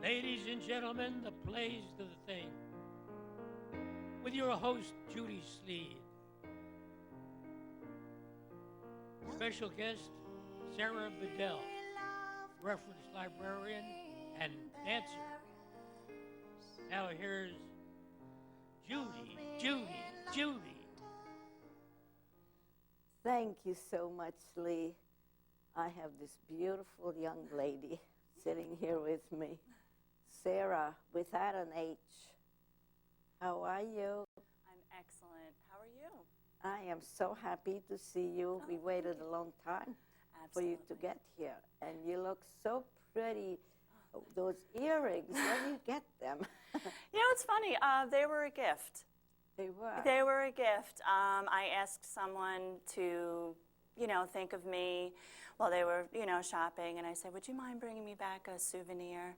Ladies and gentlemen, the play's to the thing. With your host, Judy Sleed. Special guest, Sara Bedell, reference librarian and dancer. Now here's Judy. Thank you so much, Lee. I have this beautiful young lady sitting here with me. Sara, without an H. How are you? I'm excellent. How are you? I am so happy to see you. We waited a long time for you to get here. And you look so pretty. Those earrings, where do you get them? You know, it's funny. They were a gift. They were? They were a gift. I asked someone to, think of me while they were, shopping. And I said, would you mind bringing me back a souvenir?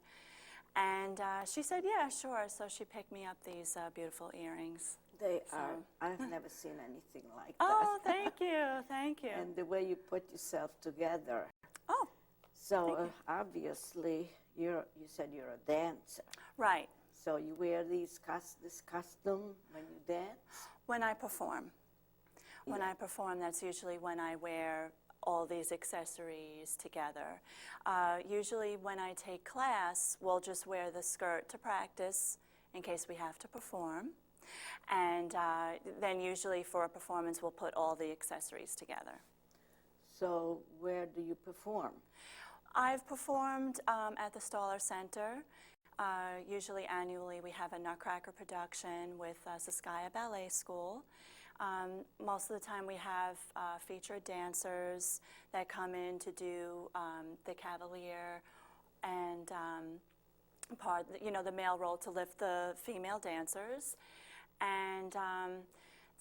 And she said, yeah, sure. So she picked me up these beautiful earrings. They are. I've never seen anything like that. Oh, thank you. Thank you. And the way you put yourself together. Oh. So obviously, you said you're a dancer. Right. So you wear this costume when you dance? When I perform. When I perform, that's usually when I wear all these accessories together. Usually when I take class, we'll just wear the skirt to practice in case we have to perform. And then usually for a performance, we'll put all the accessories together. So where do you perform? I've performed at the Stoller Center. Usually annually we have a Nutcracker production with Saskaya Ballet School. Most of the time we have featured dancers that come in to do the Cavalier and the male role to lift the female dancers. And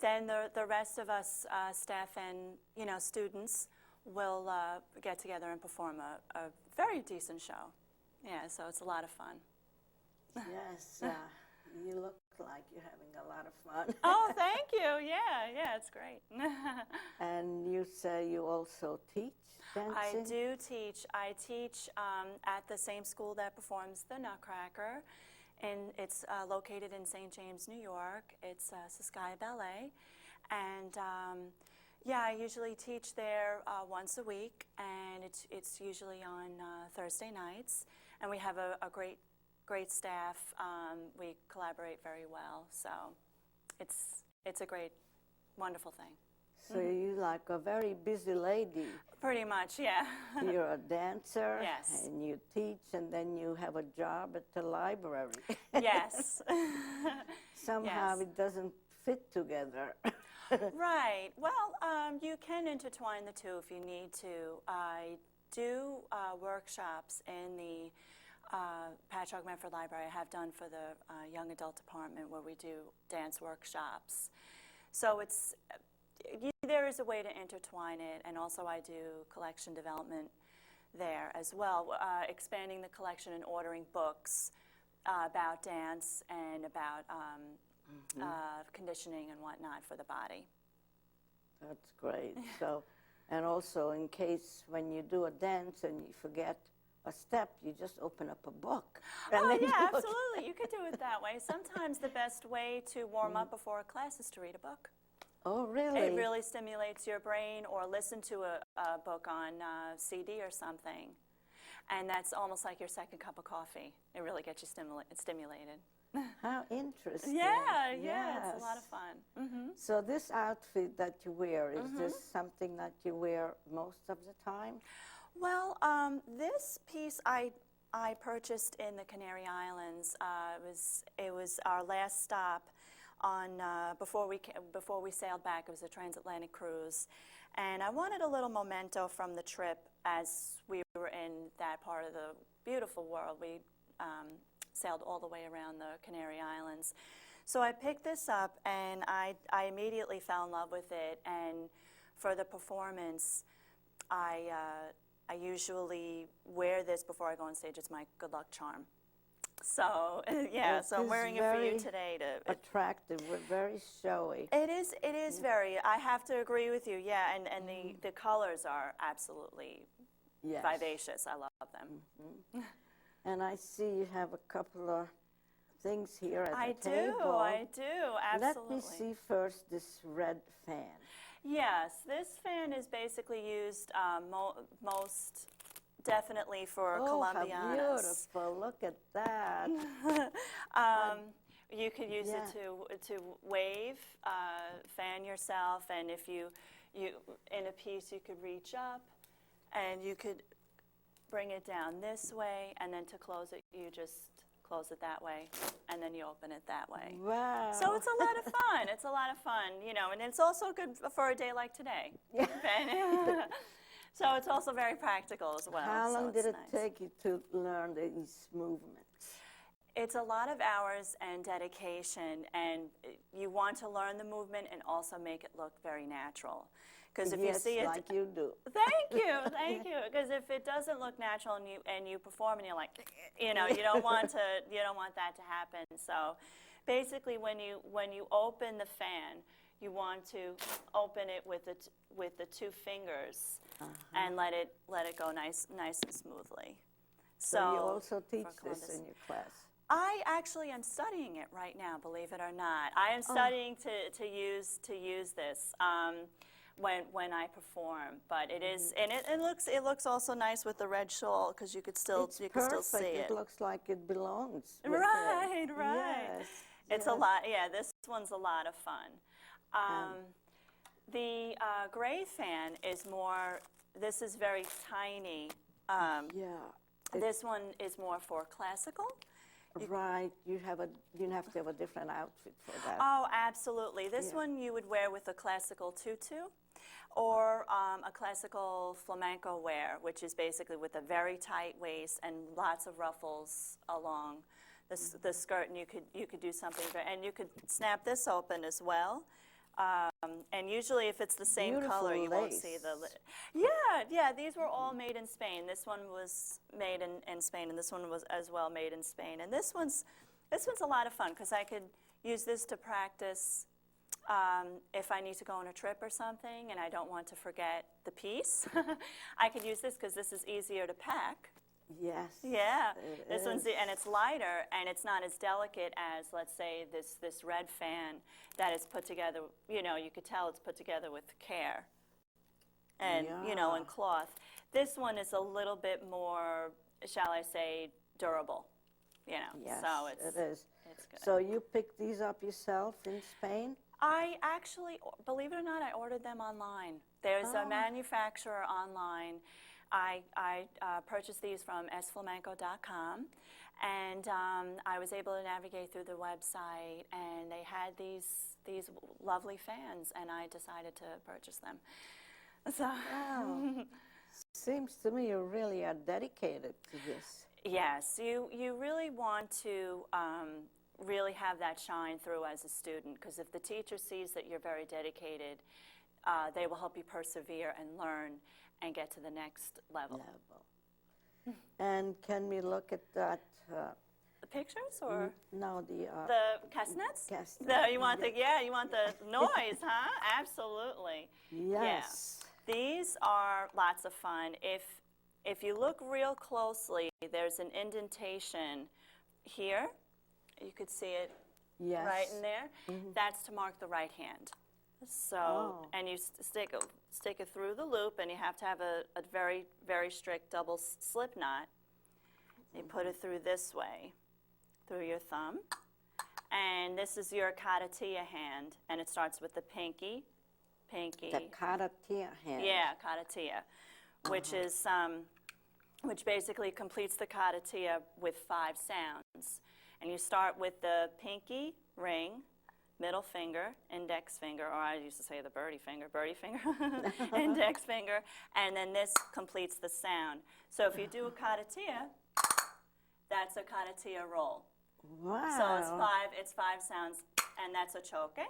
then the rest of us staff and students will get together and perform a very decent show. Yeah, so it's a lot of fun. Yes, you look like you're having a lot of fun. Oh, thank you. Yeah, it's great. And you say you also teach dancing? I do teach. I teach at the same school that performs the Nutcracker, and it's located in St. James, New York. It's Saskaya Ballet, and I usually teach there once a week, and it's usually on Thursday nights, and we have a great staff. We collaborate very well, so it's a great, wonderful thing. So you're like a very busy lady. Pretty much, yeah. You're a dancer, yes, and you teach, and then you have a job at the library. Yes. Somehow yes. It doesn't fit together. Right. Well, you can intertwine the two if you need to. I do workshops in the Patchogue Medford Library. I have done for the young adult department where we do dance workshops. So there is a way to intertwine it, and also I do collection development there as well, expanding the collection and ordering books about dance and about conditioning and whatnot for the body. That's great. So, and also in case when you do a dance and you forget a step, you just open up a book. Oh, yeah, absolutely. You could do it that way. Sometimes the best way to warm up before a class is to read a book. Oh, really? It really stimulates your brain, or listen to a book on CD or something. And that's almost like your second cup of coffee. It really gets you stimulated. How interesting. Yeah, yes. It's a lot of fun. Mm-hmm. So this outfit that you wear, is this something that you wear most of the time? Well, this piece I purchased in the Canary Islands. It was our last stop on before we sailed back. It was a transatlantic cruise, and I wanted a little memento from the trip as we were in that part of the beautiful world. We sailed all the way around the Canary Islands. So I picked this up, and I immediately fell in love with it. And for the performance, I usually wear this before I go on stage. It's my good luck charm. So yeah, so I'm wearing it for you today. Attractive, very showy. It is very. I have to agree with you. Yeah, and the colors are absolutely vivacious. I love them. And I see you have a couple of things here at the table. I do, absolutely. Let me see first this red fan. Yes, this fan is basically used most definitely for Colombianas. How beautiful. Look at that. You could use it to wave, fan yourself, and if you in a piece you could reach up and you could bring it down this way, and then to close it you just close it that way, and then you open it that way. Wow. So it's a lot of fun. It's a lot of fun, you know, and it's also good for a day like today. Yeah. So it's also very practical as well. How long did it nice. take you to learn these movements? It's a lot of hours and dedication, and you want to learn the movement and also make it look very natural. Because if you see it, like you do. Thank you. Because if it doesn't look natural and you perform and you're like, you know, you don't want that to happen. So, basically, when you open the fan, you want to open it with the two fingers and let it go nice and smoothly. So you also teach this in your class. I actually am studying it right now, believe it or not. I am studying to use this. When I perform, but it is, and it looks also nice with the red shawl because you could still see it. It looks like it belongs. Right. Yes. It's a lot. Yeah, this one's a lot of fun. The gray fan is more. This is very tiny. This one is more for classical. Right, you have to have a different outfit for that. Oh, absolutely. This one you would wear with a classical tutu, or a classical flamenco wear, which is basically with a very tight waist and lots of ruffles along the skirt, and you could do something and you could snap this open as well. And usually, if it's the same Beautiful color, you won't lace. see the. Yeah. These were all made in Spain. This one was made in Spain, and this one was as well made in Spain. And this one's a lot of fun because I could use this to practice if I need to go on a trip or something, and I don't want to forget the piece. I could use this because this is easier to pack. Yes. Yeah, this is. one's and it's lighter and it's not as delicate as, let's say, this red fan that is put together. You know, you could tell it's put together with care, and and cloth. This one is a little bit more, shall I say, durable. You know, Yes, so it is. It's good. So you picked these up yourself in Spain? I actually, believe it or not, I ordered them online. There's a manufacturer online. I purchased these from sflamenco.com, and I was able to navigate through the website, and they had these lovely fans, and I decided to purchase them. So, Wow. Seems to me you really are dedicated to this. yes, you really want to really have that shine through as a student, because if the teacher sees that you're very dedicated, they will help you persevere and learn and get to the next level. And can we look at that? The pictures, or No, the castanets? castanet. You want you want the noise, huh? Absolutely. Yes. Yeah. These are lots of fun. If you look real closely, there's an indentation here. You could see it right in there. That's to mark the right hand. So, and you stick it through the loop, and you have to have a very, very strict double slip knot. You put it through this way, through your thumb. And this is your caratilla hand, and it starts with the pinky. The caratilla hand. Yeah, caratilla, which is which basically completes the caratilla with 5 sounds. And you start with the pinky, ring, middle finger, index finger, or I used to say the birdie finger, index finger, and then this completes the sound. So if you do a caratilla, that's a caratilla roll. Wow. So it's five sounds, and that's a choque,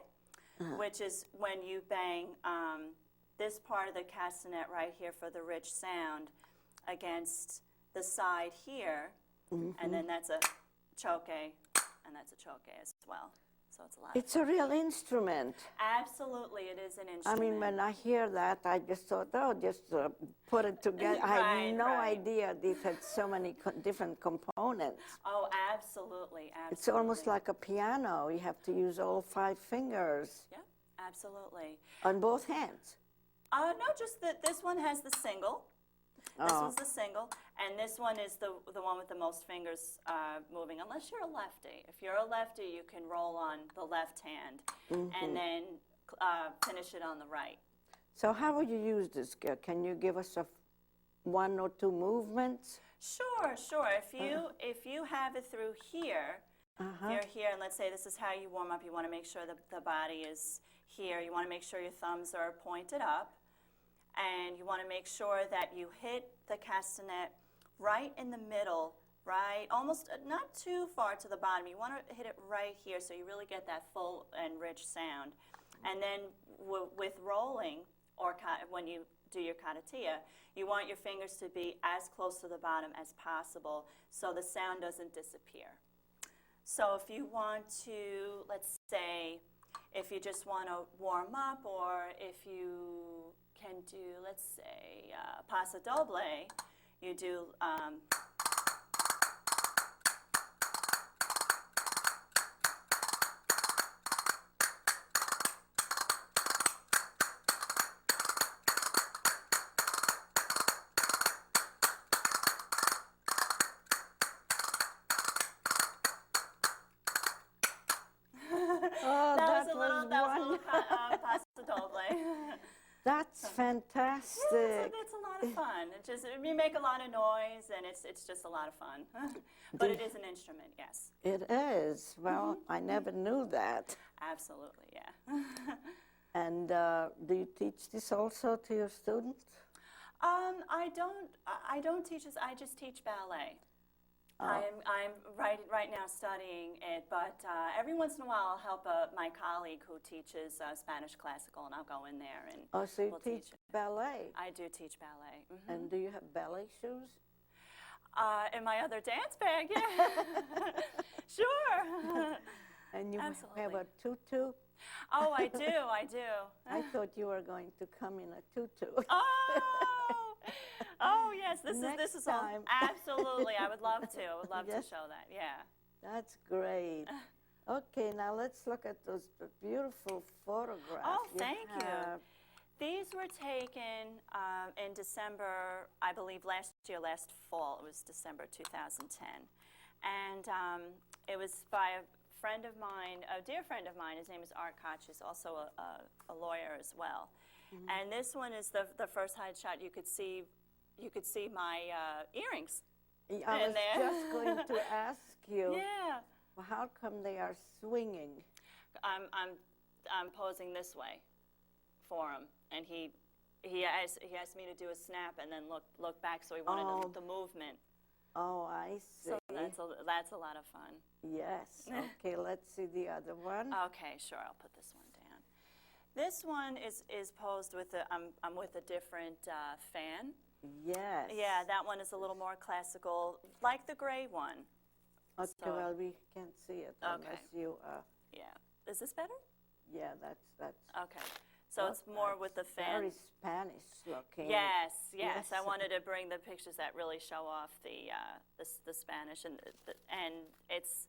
which is when you bang this part of the castanet right here for the rich sound against the side here, and then that's a choque, and that's a choque as well. So it's a lot It's of a fun. real instrument. Absolutely, it is an I instrument. mean, when I hear that, I just thought, oh, just put it together. I Right, had no right. idea this had so many different components. Oh, absolutely, absolutely. It's almost like a piano. You have to use all 5 fingers Yeah, absolutely. on both hands. No, just that this one has the single. This Oh. one's the single, and this one is the one with the most fingers moving, unless you're a lefty. If you're a lefty, you can roll on the left hand and then finish it on the right. So how would you use this? Can you give us 1 or 2 movements? Sure, sure. If you have it through here, if you're here, and let's say this is how you warm up, you want to make sure that the body is here. You want to make sure your thumbs are pointed up. And you want to make sure that you hit the castanet right in the middle, right, almost not too far to the bottom. You want to hit it right here so you really get that full and rich sound. And then with rolling, or when you do your catatilla, you want your fingers to be as close to the bottom as possible so the sound doesn't disappear. So if you want to, let's say, if you just want to warm up, or if you can do, let's say, paso doble, you do that was a little paso doble. That's fantastic. Yeah, it's a lot of fun. You make a lot of noise, and it's just a lot of fun. But it is an instrument, yes. It is. Well, I never knew that. Absolutely, yeah. And do you teach this also to your students? I don't teach this. I just teach ballet. I'm right now studying it, but every once in a while I'll help my colleague who teaches Spanish classical, and I'll go in there and Oh, so you we'll teach ballet. I do teach ballet. And do you have ballet shoes? In my other dance bag, yeah. Sure. And you Absolutely. have a tutu? Oh, I do. I thought you were going to come in a tutu. Oh, yes. This Next is all. time. Absolutely, I would love to. I would love Yes. to show that. Yeah. That's great. Okay, now let's look at those beautiful photographs. Oh, thank you. have. These were taken in December, I believe, last fall. It was December 2010, and it was by a friend of mine, a dear friend of mine. His name is Art Koch. He's also a lawyer as well. And this one is the first headshot. You could see my earrings. I in was there. just going to ask you, Yeah. well, how come they are swinging? I'm posing this way for him, and he asked me to do a snap and then look back, so he wanted the movement. Oh, I see. So that's a lot of fun. Yes. Okay, let's see the other one. Okay, sure. I'll put this one down. This one is posed with I'm with a different fan. Yes. Yeah, that one is a little more classical, like the gray one. Okay, So- well, we can't see it unless you, Yeah. Is this better? yeah, that's. Okay. So it's more with the fan. Very Spanish looking. Yes. Yes. I wanted to bring the pictures that really show off the Spanish, and it's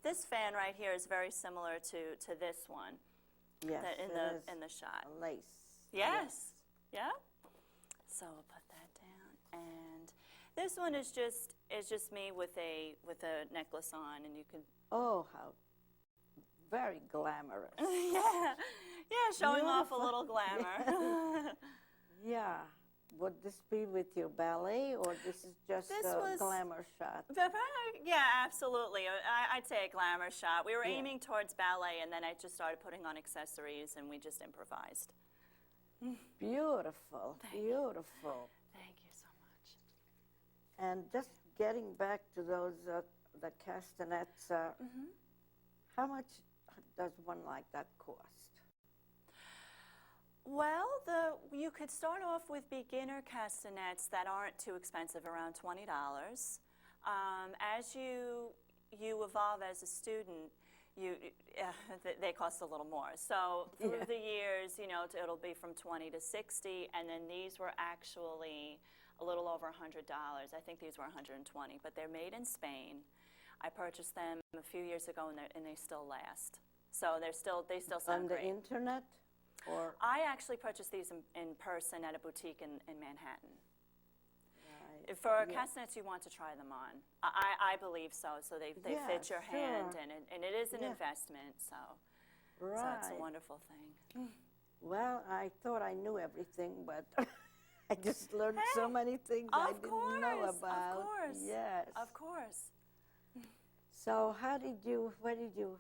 this fan right here is very similar to this one. Yes, in it the is shot. a lace. Yes. Yeah. So we'll put that down, and this one is just me with a necklace on, and you can. Oh, how very glamorous. Yeah, showing off a little glamour. Yeah. Would this be with your ballet, or this is just a glamour shot? Yeah, absolutely. I'd say a glamour shot. We were Yeah. aiming towards ballet, and then I just started putting on accessories, and we just improvised. Beautiful, beautiful. Thank you so much. And just getting back to those, the castanets, how much does one like that cost? Well, you could start off with beginner castanets that aren't too expensive, around $20. As you evolve as a student, they cost a little more. So through the years, you know, it'll be from 20 to 60, and then these were actually a little over $100. I think these were 120, but they're made in Spain. I purchased them a few years ago, and they still last. So they still sound great. On the internet, or I actually purchased these in person at a boutique in Manhattan. right. For castanets, you want to try them on. I believe so. So they Yeah, fit your hand, sure. and it is an investment. So it's a wonderful thing. Well, I thought I knew everything, but I just learned so many things I didn't know about. Of course. Yes. Of course. So where did you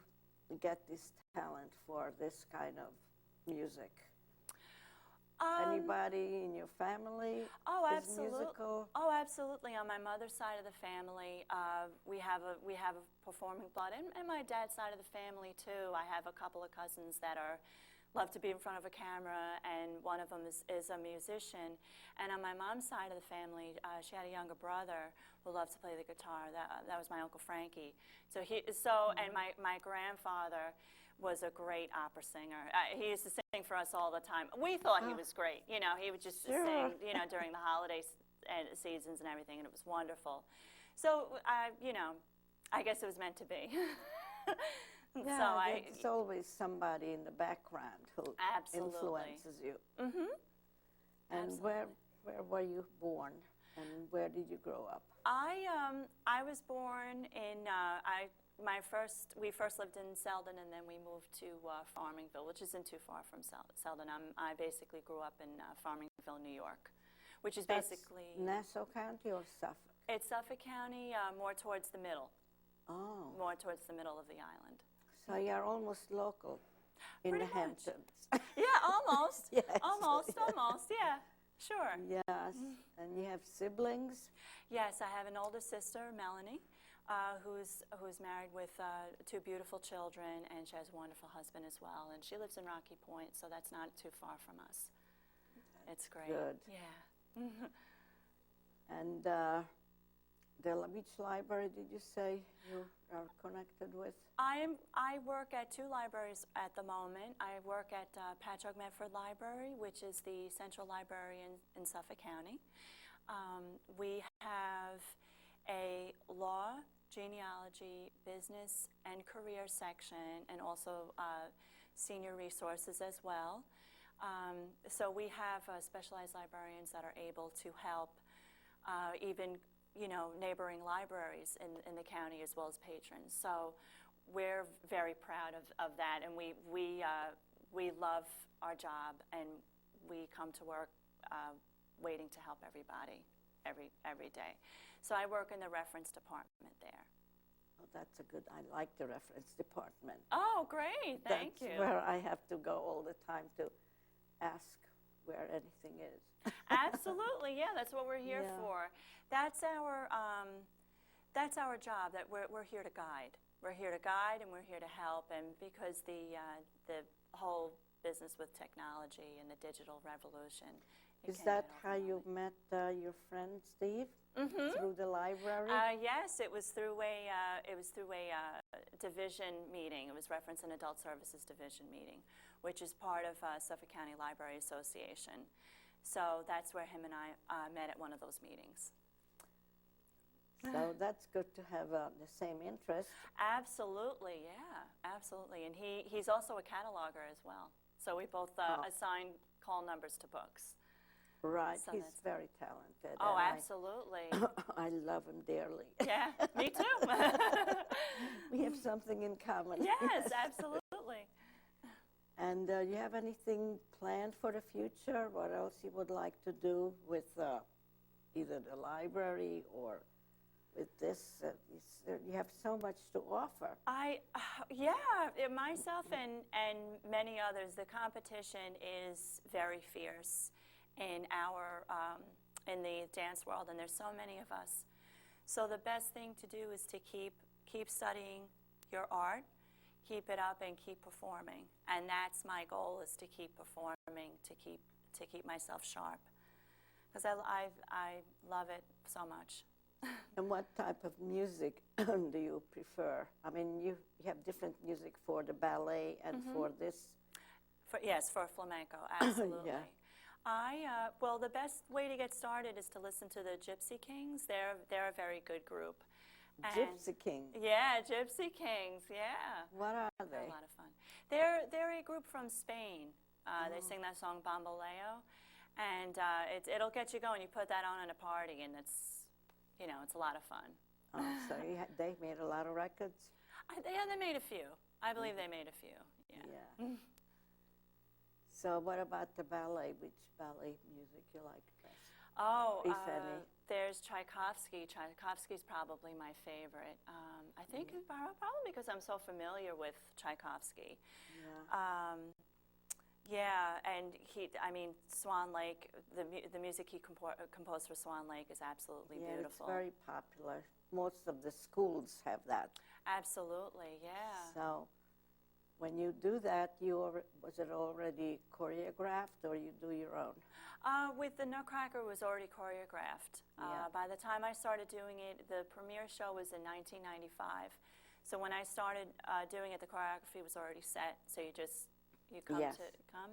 get this talent for this kind of music? Anybody in your family is musical? Oh, absolutely. On my mother's side of the family, we have a performing blood, and my dad's side of the family too. I have a couple of cousins that love to be in front of a camera, and one of them is a musician. And on my mom's side of the family, she had a younger brother who loved to play the guitar. That was my Uncle Frankie. And my grandfather was a great opera singer. He used to sing for us all the time. We thought he was great. You know, he would just sing, you know, during the holiday seasons and everything, and it was wonderful. So, you know, I guess it was meant to be. Yeah, so there's always somebody in the background who influences you. Mm-hmm. And where were you born, and where did you grow up? I was born in we first lived in Selden, and then we moved to Farmingville, which isn't too far from Selden. I basically grew up in Farmingville, New York, which is basically Nassau County or Suffolk? It's Suffolk County, more towards the middle. Oh. More towards the middle of the island. So you're almost local in Pretty the much. Hamptons. Yeah, almost. Yes. Almost, yeah. Sure. Yes. And you have siblings? Yes, I have an older sister, Melanie, who's married with 2 beautiful children, and she has a wonderful husband as well. And she lives in Rocky Point, so that's not too far from us. It's great. Good. Yeah. And which library did you say you are connected with? I work at 2 libraries at the moment. I work at Patchogue Medford Library, which is the central library in Suffolk County. We have a law, genealogy, business, and career section, and also senior resources as well. So we have specialized librarians that are able to help even, you know, neighboring libraries in the county as well as patrons. So we're very proud of that, and we love our job, and we come to work waiting to help everybody every day. So I work in the reference department there. Oh, that's I like the reference department. Oh, great, thank you. That's where I have to go all the time to ask where anything is. Absolutely, yeah, that's what we're here for. That's our job, that we're here to guide. We're here to guide, and we're here to help, and because the whole business with technology and the digital revolution. Is that how you met your friend Steve? Mm-hmm. Through the library? Yes, it was through a division meeting. It was Reference and Adult Services Division meeting, which is part of Suffolk County Library Association. So that's where him and I met at one of those meetings. So that's good to have the same interest. Absolutely, yeah, absolutely. And he's also a cataloger as well. So we both assign call numbers to books. Right, So he's very talented. Oh, and absolutely. I love him dearly. Yeah, me too. We have something in common. Yes, absolutely. And you have anything planned for the future? What else you would like to do with either the library or with this? You have so much to offer. Myself and many others, the competition is very fierce in the dance world, and there's so many of us. So the best thing to do is to keep studying your art, keep it up, and keep performing. And that's my goal, is to keep performing, to keep myself sharp, because I love it so much. And what type of music do you prefer? I mean, you have different music for the ballet and for this. Yes, for flamenco, absolutely. Yeah. Well, the best way to get started is to listen to the Gypsy Kings. They're a very good group. Gypsy King. Yeah, Gypsy Kings. Yeah. What are They're they? a lot of fun. They're a group from Spain. They sing that song Bamboleo, and it'll get you going. You put that on at a party, and it's a lot of fun. Oh, so they made a lot of records? They made a few. I believe they made a few. Yeah. So what about the ballet? Which ballet music you like best? Oh, if any. there's Tchaikovsky. Tchaikovsky's probably my favorite. I think probably because I'm so familiar with Tchaikovsky. Yeah. Yeah, and Swan Lake, the music he composed for Swan Lake is absolutely beautiful. It's very popular. Most of the schools have that. Absolutely, yeah. So when you do that, was it already choreographed or you do your own? With the Nutcracker, it was already choreographed. By the time I started doing it, the premiere show was in 1995. So when I started doing it, the choreography was already set. So you come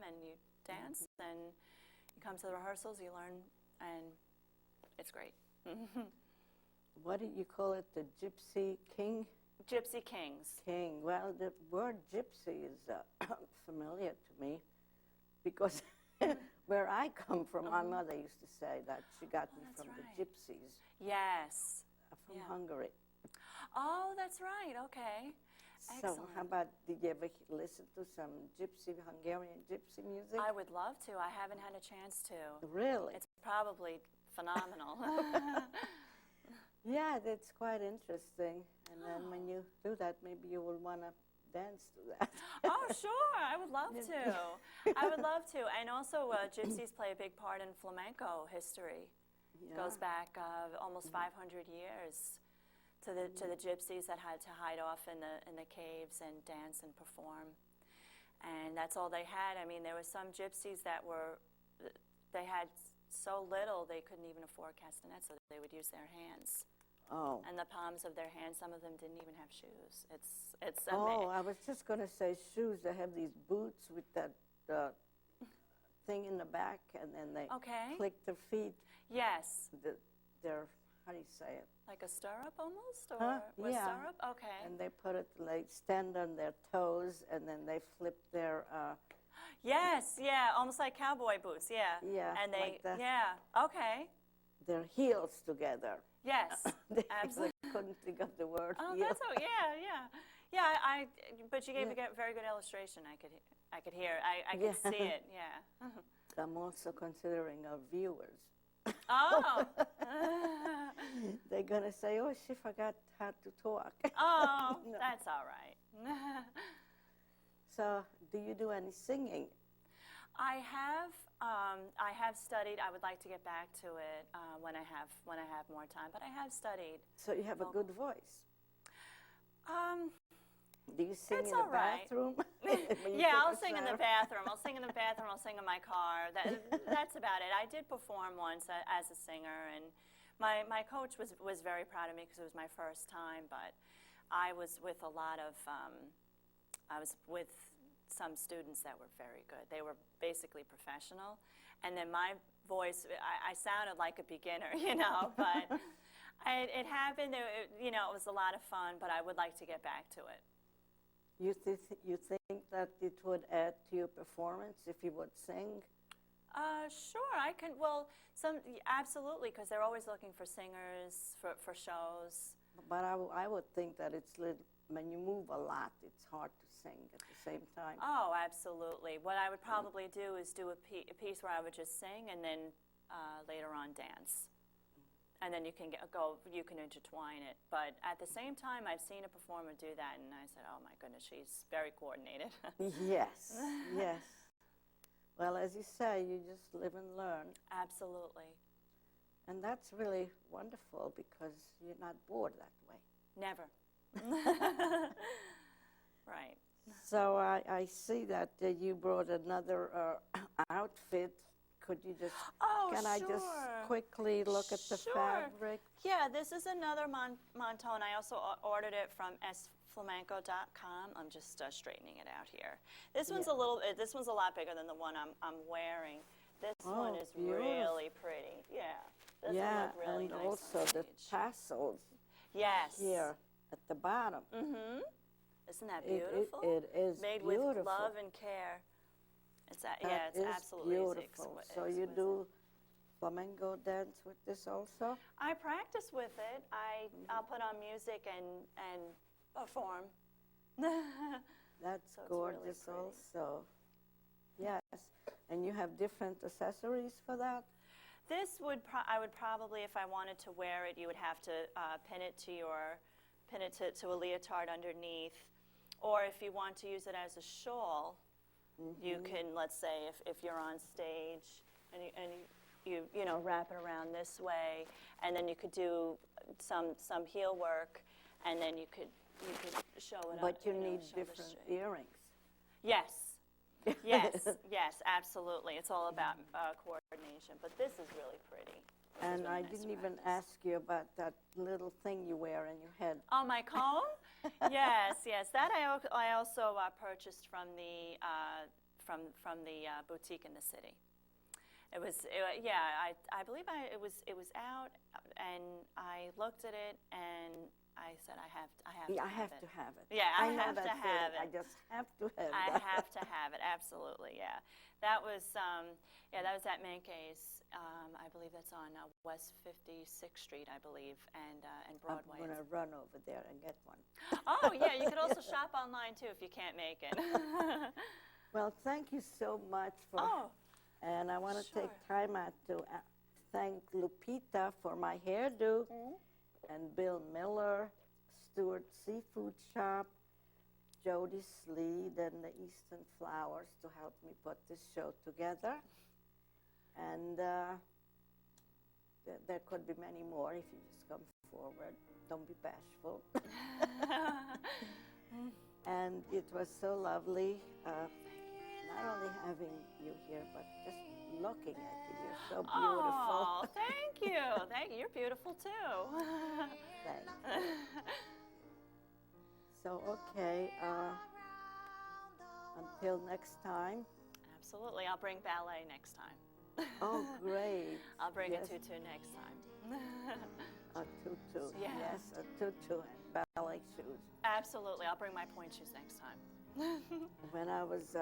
and you dance, and you come to the rehearsals, you learn, and it's great. What did you call it? The Gypsy King? Gypsy Kings. King. Well, the word gypsy is familiar to me because where I come from, my mother used to say that she got me from the gypsies. Yes. From Hungary. Oh, that's right. Okay. Excellent. So how about, did you ever listen to some Hungarian gypsy music? I would love to. I haven't had a chance to. Really? It's probably phenomenal. Yeah, that's quite interesting. And then when you do that, maybe you will want to dance to that. Oh, sure. I would love to. I would love to. And also, gypsies play a big part in flamenco history. It goes back almost 500 years to the gypsies that had to hide off in the caves and dance and perform. And that's all they had. I mean, there were some gypsies that they had so little they couldn't even afford castanets, so they would use their hands. Oh. And the palms of their hands, some of them didn't even have shoes. It's Oh, amazing. I was just going to say shoes. They have these boots with that thing in the back, and then they click their feet. Yes. They're, how do you say it? Like a stirrup almost? Or stirrup? Okay. And they they stand on their toes, and then they flip their... Yes, yeah, almost like cowboy boots, yeah. Yeah, and they, like that. Yeah, okay. Their heels together. Yes, absolutely. I couldn't think of the word. Oh, heel. that's yeah. But you gave a very good illustration. I could hear. I could see it. Yeah. I'm also considering our viewers. Oh. They're gonna say, "Oh, she forgot how to talk." Oh, No. that's all right. So, do you do any singing? I have studied. I would like to get back to it when I have more time. But I have studied. So you have a good voice. Do you sing it's in the all right. bathroom? Yeah, I'll sing in the bathroom. I'll sing in the bathroom. I'll sing in my car. That's about it. I did perform once as a singer, and my coach was very proud of me because it was my first time. But I was with some students that were very good. They were basically professional, and then my voice, I sounded like a beginner, but it happened. It was a lot of fun, but I would like to get back to it. You think that it would add to your performance if you would sing? Sure, I can. Well, absolutely, because they're always looking for singers for shows. But I would think that when you move a lot, it's hard to sing at the same time. Oh, absolutely. What I would probably do is do a piece where I would just sing and then later on dance. And then you can intertwine it. But at the same time, I've seen a performer do that, and I said, oh my goodness, she's very coordinated. Yes, yes. Well, as you say, you just live and learn. Absolutely. And that's really wonderful because you're not bored that way. Never. Right. So I see that you brought another outfit Could you just, Oh, can I just sure. quickly look at the Sure. fabric? Yeah, this is another Montone. I also ordered it from Flamenco.com. I'm just straightening it out here. This one's this one's a lot bigger than the one I'm wearing. This one is beautiful. really pretty. Yeah. This Yeah, one look really and nice also on the stage. tassels Yes. here at the bottom. Mm-hmm. Isn't that It- beautiful? it is Made beautiful. with love and care. It's That it's is absolutely beautiful. So you exquisite. do flamenco dance with this also? I practice with it. I'll put on music and perform. That's So it's really gorgeous pretty. also. Yes. And you have different accessories for that? This would I would probably, if I wanted to wear it, you would have to pin it to a leotard underneath, or if you want to use it as a shawl, you can, let's say, if you're on stage and you know, wrap it around this way, and then you could do some heel work, and then you could show it up. But you know, need show the different shape. earrings. Yes. Yes, absolutely. It's all about coordination, but this is really pretty. This is And really I nice to didn't even practice. ask you about that little thing you wear in your head. Oh, my comb? Yes. That I also purchased from the boutique in the city. It was I believe it was out, and I looked at it and I said I have Yeah, I to have have to it. have it. Yeah, I know have that to have feeling. it. I just have to have I that. have to have it, absolutely, yeah. That was that was at Mankay's. I believe that's on West 56th Street, I believe, and Broadway. I'm going to run over there and get one. Oh, yeah, you could also shop online, too, if you can't make it. Well, thank you so much for. Oh, And I want to sure. take time out to thank Lupita for my hairdo, and Bill Miller, Stewart Seafood Shop, Judy Sleed, and the Eastern Flowers to help me put this show together. And there could be many more if you just come forward. Don't be bashful. And it was so lovely, not only having you here, but just looking at you. You're so beautiful. Oh, thank you. Thank you. You're beautiful, too. Thanks. So, okay, until next time. Absolutely. I'll bring ballet next time. Oh, great. I'll bring Yes. a tutu next time. A tutu. Yeah. Yes, a tutu and ballet shoes. Absolutely. I'll bring my point shoes next time. When I was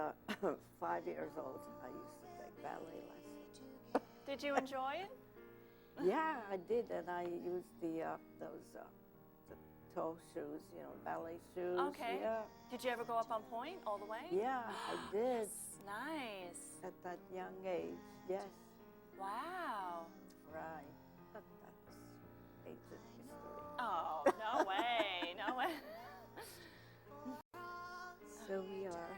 5 years old, I used to take ballet lessons. Did you enjoy it? Yeah, I did, and I used those the toe shoes, ballet shoes. Okay. Yeah, Did you ever go up on point all the way? yeah, I did Nice. at that young age. Yes, Wow. right. But that's ancient history. Oh, no way. No way. So we are